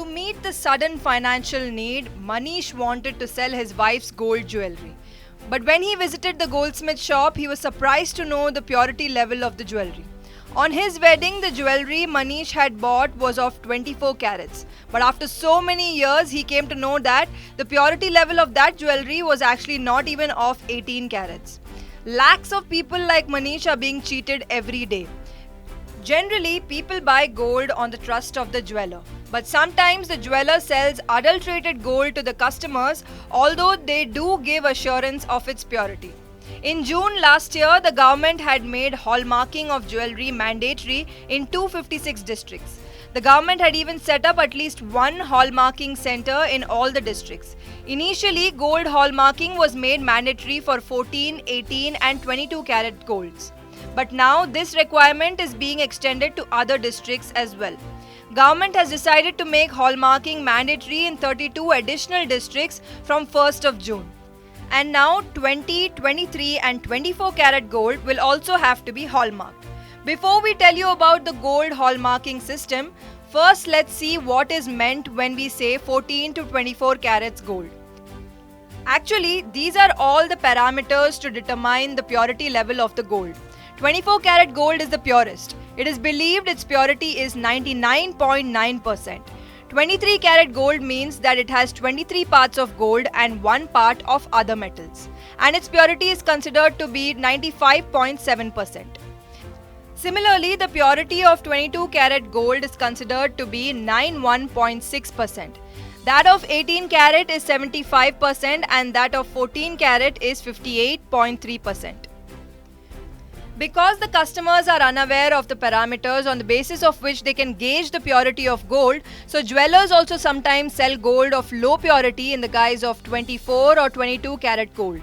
meet the sudden financial need, Manish wanted to sell his wife's gold jewellery. But when he visited the goldsmith shop, he was surprised to know the purity level of the jewellery. On his wedding, the jewellery Manish had bought was of 24 carats. But after so many years, he came to know that the purity level of that jewellery was actually not even of 18 carats. Lakhs of people like Manish are being cheated every day. Generally, people buy gold on the trust of the jeweler. But sometimes the jeweler sells adulterated gold to the customers, although they do give assurance of its purity. In June last year, the government had made hallmarking of jewellery mandatory in 256 districts. The government had even set up at least one hallmarking center in all the districts. Initially, gold hallmarking was made mandatory for 14, 18 and 22 carat golds. But now this requirement is being extended to other districts as well. Government has decided to make hallmarking mandatory in 32 additional districts from 1st of June. And now 20, 23 and 24 carat gold will also have to be hallmarked. Before we tell you about the gold hallmarking system, first let's see what is meant when we say 14 to 24 carats gold. Actually, these are all the parameters to determine the purity level of the gold. 24 carat gold is the purest. It is believed its purity is 99.9%. 23 carat gold means that it has 23 parts of gold and 1 part of other metals, and its purity is considered to be 95.7%. Similarly, the purity of 22 carat gold is considered to be 91.6%. That of 18 carat is 75% and that of 14 carat is 58.3%. Because the customers are unaware of the parameters on the basis of which they can gauge the purity of gold, so jewelers also sometimes sell gold of low purity in the guise of 24 or 22 carat gold.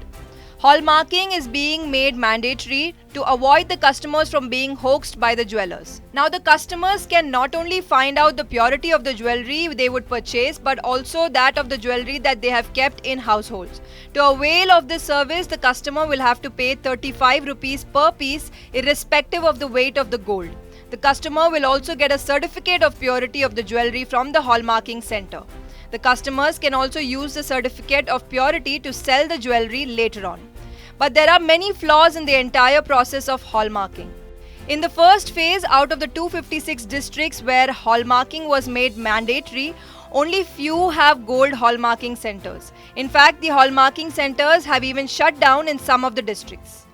Hallmarking is being made mandatory to avoid the customers from being hoaxed by the jewelers. Now the customers can not only find out the purity of the jewellery they would purchase, but also that of the jewellery that they have kept in households. To avail of this service, the customer will have to pay 35 rupees per piece irrespective of the weight of the gold. The customer will also get a certificate of purity of the jewellery from the hallmarking center. The customers can also use the certificate of purity to sell the jewellery later on. But there are many flaws in the entire process of hallmarking. In the first phase, out of the 256 districts where hallmarking was made mandatory, only few have gold hallmarking centers. In fact, the hallmarking centers have even shut down in some of the districts.